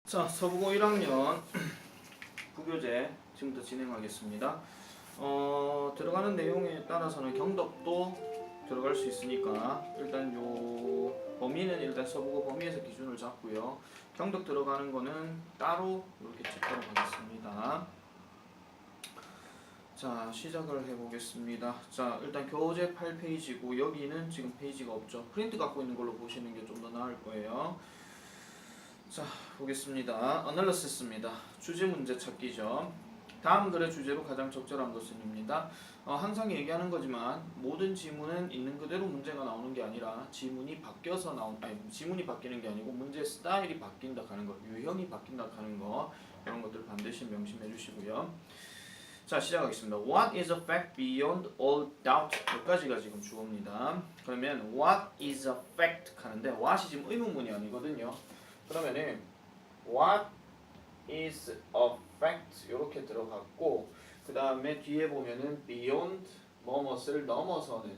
자, 서부고 1학년 부교재 지금부터 진행하겠습니다. 들어가는 내용에 따라서는 경덕도 들어갈 수 있으니까 일단 요 범위는 일단 서부고 범위에서 기준을 잡고요. 경덕 들어가는 거는 따로 이렇게 찍도록 하겠습니다. 자, 시작을 해보겠습니다. 자, 일단 교재 8페이지고 여기는 지금 페이지가 없죠. 프린트 갖고 있는 걸로 보시는 게 좀 더 나을 거예요. 자, 보겠습니다. 어널리시스입니다. 주제 문제 찾기죠. 다음 글의 주제로 가장 적절한 것은입니다. 항상 얘기하는 거지만 모든 지문은 있는 그대로 문제가 나오는 게 아니라 지문이 바뀌어서 지문이 바뀌는 게 아니고 문제 스타일이 바뀐다 하는 거, 유형이 바뀐다 하는 거, 이런 것들 반드시 명심해 주시고요. 자, 시작하겠습니다. What is a fact beyond all doubt? 여기까지가 지금 주어입니다. 그러면 what is a fact 하는데 what이 지금 의문문이 아니거든요. 그러면은 what is a fact 이렇게 들어갔고 그 다음에 뒤에 보면은 beyond 뭐뭇을 넘어서는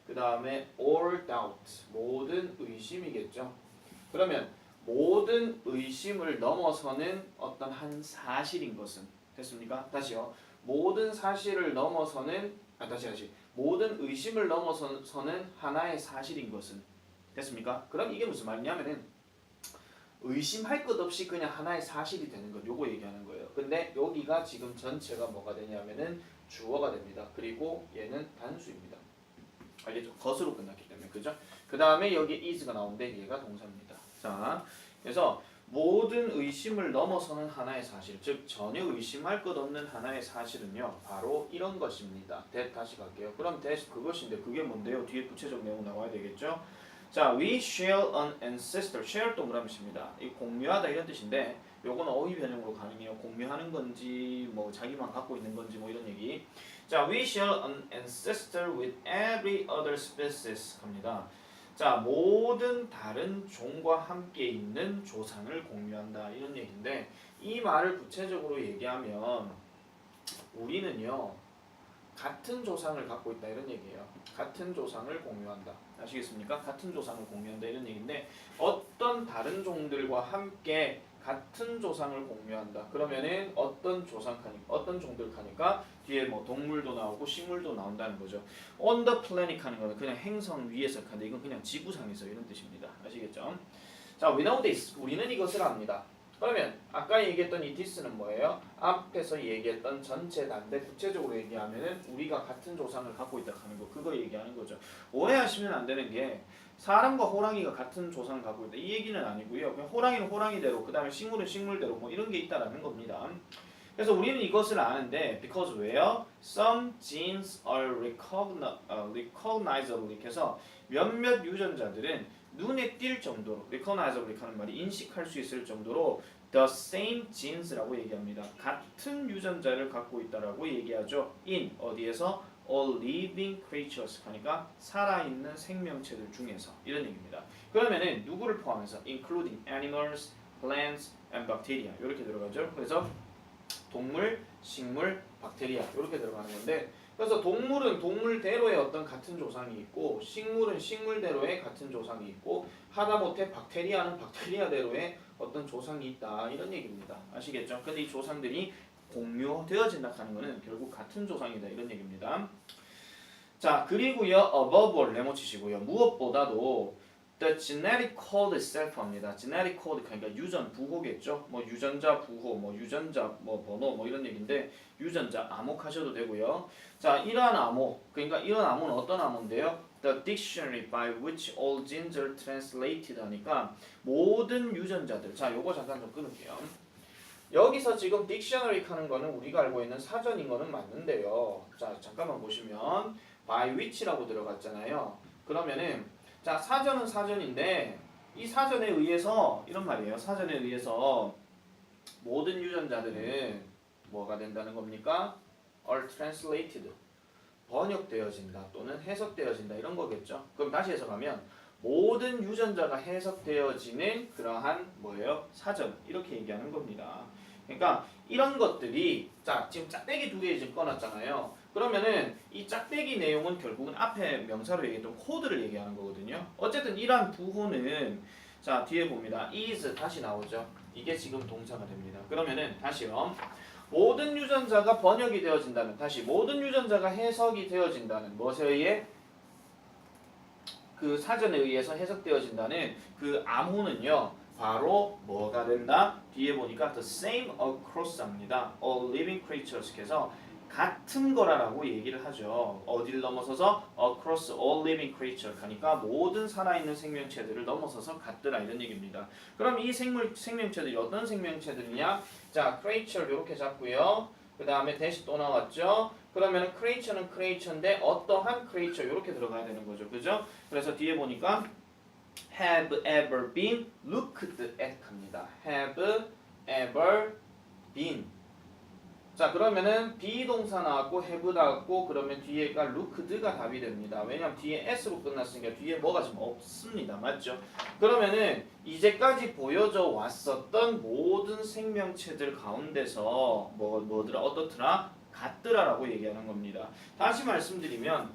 그 다음에 all doubt 모든 의심이겠죠. 그러면 모든 의심을 넘어서는 어떤 한 사실인 것은 됐습니까? 다시요. 모든 사실을 넘어서는 다시 모든 의심을 넘어서는 하나의 사실인 것은 됐습니까? 그럼 이게 무슨 말이냐면은 의심할 것 없이 그냥 하나의 사실이 되는 것 요거 얘기하는 거예요. 근데 여기가 지금 전체가 뭐가 되냐면은 주어가 됩니다. 그리고 얘는 단수입니다. 알겠죠? 것으로 끝났기 때문에 그죠? 그 다음에 여기 is가 나오는데 얘가 동사입니다. 자, 그래서 모든 의심을 넘어서는 하나의 사실, 즉 전혀 의심할 것 없는 하나의 사실은요 바로 이런 것입니다. 다시 갈게요. 그럼 그것인데 그게 뭔데요? 뒤에 구체적 내용 나와야 되겠죠? 자, we share an ancestor. share 동그라미 씁니다. 이 공유하다 이런 뜻인데 요거는 어휘 변형으로 가능해요. 공유하는 건지 뭐 자기만 갖고 있는 건지 뭐 이런 얘기. 자, we share an ancestor with every other species 합니다. 자, 모든 다른 종과 함께 있는 조상을 공유한다 이런 얘기인데 이 말을 구체적으로 얘기하면 우리는요 같은 조상을 갖고 있다 이런 얘기예요. 같은 조상을 공유한다. 아시겠습니까? 같은 조상을 공유한다 이런 얘기인데 어떤 다른 종들과 함께 같은 조상을 공유한다. 그러면은 어떤 종들 하니까 뒤에 뭐 동물도 나오고 식물도 나온다는 거죠. On the planet 하는 거는 그냥 행성 위에서 하는데 이건 그냥 지구상에서 이런 뜻입니다. 아시겠죠? 자, we know this. 우리는 이것을 압니다. 그러면 아까 얘기했던 이 this는 뭐예요? 앞에서 얘기했던 전체 단데 구체적으로 얘기하면은 우리가 같은 조상을 갖고 있다 하는 거 그거 얘기하는 거죠. 오해하시면 안 되는 게 사람과 호랑이가 같은 조상을 갖고 있다 이 얘기는 아니고요. 그냥 호랑이는 호랑이대로 그 다음에 식물은 식물대로 뭐 이런 게 있다라는 겁니다. 그래서 우리는 이것을 아는데 because 왜요? Some genes are recognizable 해서 몇몇 유전자들은 눈에 띌 정도로 recognizable 하는 말이 인식할 수 있을 정도로 the same genes라고 얘기합니다. 같은 유전자를 갖고 있다라고 얘기하죠. in 어디에서 all living creatures 하니까 살아있는 생명체들 중에서 이런 얘기입니다. 그러면은 누구를 포함해서 including animals, plants and bacteria 이렇게 들어가죠. 그래서 동물, 식물, 박테리아 이렇게 들어가는 건데 그래서 동물은 동물대로의 어떤 같은 조상이 있고 식물은 식물대로의 같은 조상이 있고 하다못해 박테리아는 박테리아대로의 어떤 조상이 있다 이런 얘기입니다. 아시겠죠? 근데 이 조상들이 공유되어진다 하는 거는 결국 같은 조상이다 이런 얘기입니다. 자, 그리고요 above all 네모 치시고요 무엇보다도 the genetic code itself 합니다. genetic code 그러니까 유전 부호겠죠. 뭐 유전자 부호, 뭐 유전자 뭐 번호 뭐 이런 얘기인데 유전자 암호하셔도 되고요. 자, 이러한 암호 그러니까 이런 암호는 어떤 암호인데요? The dictionary by which all genes are translated 하니까 모든 유전자들. 자, 요거 잠깐 좀 끊을게요. 여기서 지금 dictionary 하는 거는 우리가 알고 있는 사전인 거는 맞는데요. 자, 잠깐만 보시면 by which라고 들어갔잖아요. 그러면은 자, 사전은 사전인데 이 사전에 의해서 이런 말이에요. 사전에 의해서 모든 유전자들은 뭐가 된다는 겁니까? are translated 번역되어진다 또는 해석되어진다 이런 거겠죠. 그럼 다시 해석하면 모든 유전자가 해석되어지는 그러한 뭐예요? 사전 이렇게 얘기하는 겁니다. 그러니까 이런 것들이 자 지금 짝대기 두 개 지금 꺼놨잖아요. 그러면은 이 짝대기 내용은 결국은 앞에 명사로 얘기했던 코드를 얘기하는 거거든요. 어쨌든 이러한 부호는 자 뒤에 봅니다. is 다시 나오죠. 이게 지금 동사가 됩니다. 그러면은 다시요. 모든 유전자가 번역이 되어진다는, 다시 모든 유전자가 해석이 되어진다는, 무엇에 의해? 그 사전에 의해서 해석되어진다는 그 암호는요, 바로 뭐가 된다? 뒤에 보니까 the same across 합니다. all living creatures 해서 같은 거라고 얘기를 하죠. 어디를 넘어서서 across all living creature 하니까 모든 살아있는 생명체들을 넘어서서 같더라 이런 얘기입니다. 그럼 이 생명체들이 어떤 생명체들이냐? 자, creature 이렇게 잡고요. 그 다음에 대시 또 나왔죠. 그러면 creature는 creature인데 어떠한 creature 이렇게 들어가야 되는 거죠. 그죠? 그래서 뒤에 보니까 have ever been looked at 합니다. have ever been. 자, 그러면은 비동사 나왔고 have 나왔고 그러면 뒤에가 looked가 답이 됩니다. 왜냐면 뒤에 s로 끝났으니까 뒤에 뭐가 좀 없습니다. 맞죠? 그러면은 이제까지 보여져 왔었던 모든 생명체들 가운데서 뭐더라 어떻더라 같더라라고 얘기하는 겁니다. 다시 말씀드리면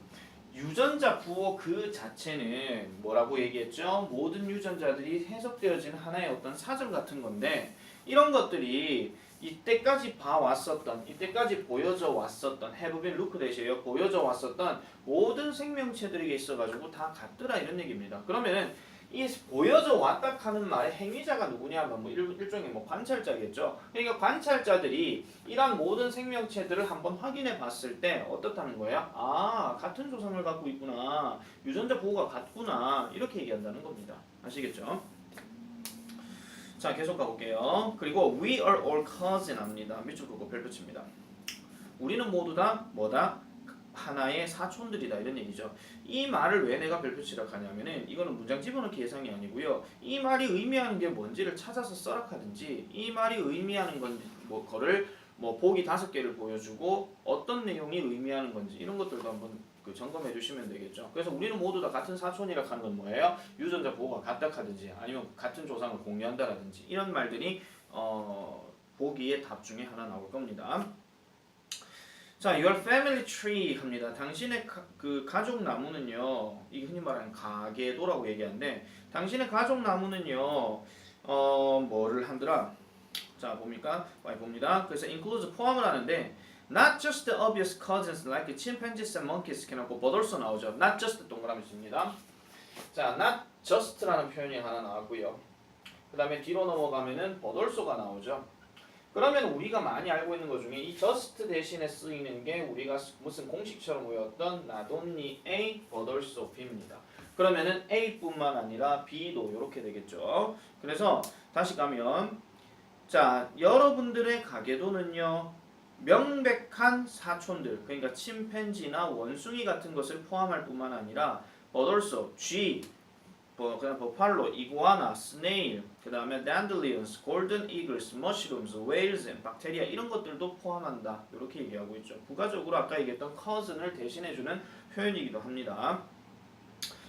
유전자 부호 그 자체는 뭐라고 얘기했죠? 모든 유전자들이 해석되어진 하나의 어떤 사전 같은 건데 이런 것들이 이때까지 봐왔었던, 이때까지 보여져 왔었던 have been looked at이에요. 보여져 왔었던 모든 생명체들에게 있어가지고 다 같더라 이런 얘기입니다. 그러면은 이 보여져 왔다 하는 말의 행위자가 누구냐면 뭐 일종의 뭐 관찰자겠죠. 그러니까 관찰자들이 이러한 모든 생명체들을 한번 확인해 봤을 때 어떻다는 거야? 아, 같은 조상을 갖고 있구나. 유전자 보호가 같구나. 이렇게 얘기한다는 겁니다. 아시겠죠? 자, 계속 가볼게요. 그리고 we are all cousin 합니다. 밑줄 긋고 별표칩니다. 우리는 모두 다 뭐다? 하나의 사촌들이다 이런 얘기죠. 이 말을 왜 내가 별표치라고 하냐면은 이거는 문장 집어넣기 예상이 아니고요. 이 말이 의미하는 게 뭔지를 찾아서 써라하든지 이 말이 의미하는 건 뭐 거를 뭐 보기 5개를 보여주고 어떤 내용이 의미하는 건지 이런 것들도 한번 점검해 주시면 되겠죠. 그래서 우리는 모두 다 같은 사촌이라 하는 건 뭐예요? 유전자 보호가 같다 하든지 아니면 같은 조상을 공유한다라든지 이런 말들이 보기의 답 중에 하나 나올 겁니다. 자, your family tree 합니다. 당신의 그 가족 나무는요. 이게 흔히 말하는 가계도라고 얘기하는데 당신의 가족 나무는요. 뭐를 한더라? 자, 봅니까? 많이 봅니다. 그래서 includes 포함을 하는데 not just the obvious cousins like chimpanzees and monkeys can 하고 but also 나오죠. not just 동그라미 씁니다. 자, not just라는 표현이 하나 나왔고요. 그 다음에 뒤로 넘어가면은 but also가 나오죠. 그러면 우리가 많이 알고 있는 것 중에 이 just 대신에 쓰이는 게 우리가 무슨 공식처럼 외웠던 not only A but also B입니다. 그러면은 A뿐만 아니라 B도 이렇게 되겠죠. 그래서 다시 가면 자, 여러분들의 가계도는요. 명백한 사촌들, 그러니까 침팬지나 원숭이 같은 것을 포함할 뿐만 아니라 but also 쥐, 그다음 버팔로, 이구아나, 스네일, 그다음에 dandelions, golden eagles, mushrooms, whales, 박테리아 이런 것들도 포함한다. 이렇게 얘기하고 있죠. 부가적으로 아까 얘기했던 cousin을 대신해주는 표현이기도 합니다.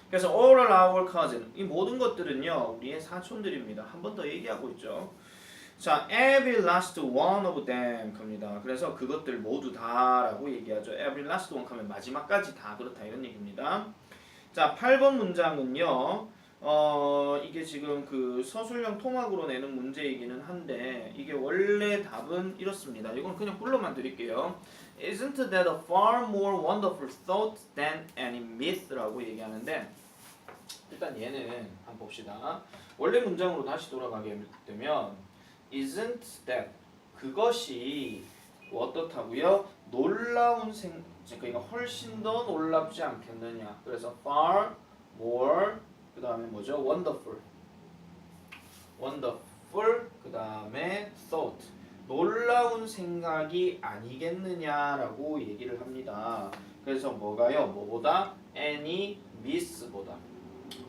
그래서 all our cousin 이 모든 것들은요 우리의 사촌들입니다. 한 번 더 얘기하고 있죠. 자, every last one of them 겁니다. 그래서 그것들 모두 다라고 얘기하죠. every last one 하면 마지막까지 다 그렇다 이런 얘기입니다. 자, 8번 문장은요. 이게 지금 그 서술형 토막으로 내는 문제이기는 한데 이게 원래 답은 이렇습니다. 이건 그냥 불러만 드릴게요. Isn't that a far more wonderful thought than any myth라고 얘기하는데 일단 얘는 한번 봅시다. 원래 문장으로 다시 돌아가게 되면 Isn't that 그것이 어떻다고요? 놀라운 그러니까 훨씬 더 놀랍지 않겠느냐. 그래서 far more 그 다음에 뭐죠? wonderful 그 다음에 thought 놀라운 생각이 아니겠느냐라고 얘기를 합니다. 그래서 뭐가요? 뭐보다? any myth보다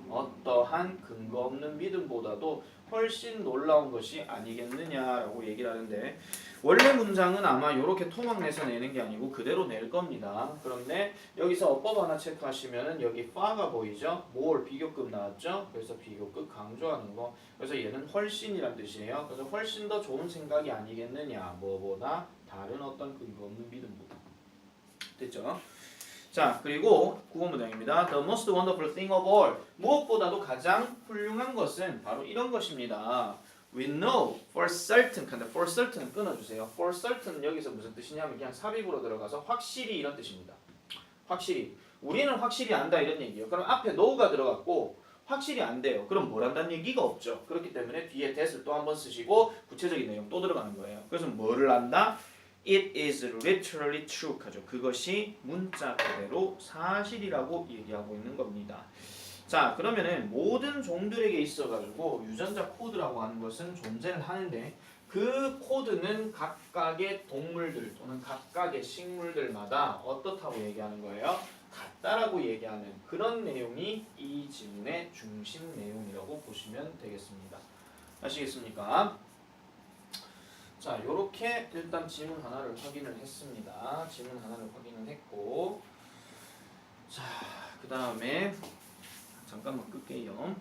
어떠한 근거 없는 믿음보다도 훨씬 놀라운 것이 아니겠느냐라고 얘기를 하는데 원래 문장은 아마 이렇게 토막 내서 내는 게 아니고 그대로 낼 겁니다. 그런데 여기서 어법 하나 체크하시면은 여기 far가 보이죠? more 비교급 나왔죠? 그래서 비교급 강조하는 거. 그래서 얘는 훨씬이란 뜻이에요. 그래서 훨씬 더 좋은 생각이 아니겠느냐. 뭐보다 다른 어떤 근거 없는 믿음보다. 됐죠? 자, 그리고 9번 문장입니다. The most wonderful thing of all. 무엇보다도 가장 훌륭한 것은 바로 이런 것입니다. We know for certain. 근데 for certain은 끊어주세요. For certain 여기서 무슨 뜻이냐면 그냥 삽입으로 들어가서 확실히 이런 뜻입니다. 확실히. 우리는 확실히 안다 이런 얘기예요. 그럼 앞에 know가 들어갔고 확실히 안 돼요. 그럼 뭘 한다는 얘기가 없죠. 그렇기 때문에 뒤에 that을 또 한 번 쓰시고 구체적인 내용 또 들어가는 거예요. 그래서 뭐를 안다? It is literally true 하죠. 그것이 문자 그대로 사실이라고 얘기하고 있는 겁니다. 자, 그러면은 모든 종들에게 있어가지고 유전자 코드라고 하는 것은 존재를 하는데 그 코드는 각각의 동물들 또는 각각의 식물들마다 어떻다고 얘기하는 거예요? 같다라고 얘기하는 그런 내용이 이 지문의 중심 내용이라고 보시면 되겠습니다. 아시겠습니까? 자, 요렇게 일단 지문 하나를 확인을 했습니다. 지문 하나를 확인을 했고 자, 그 다음에 잠깐만 끌게요.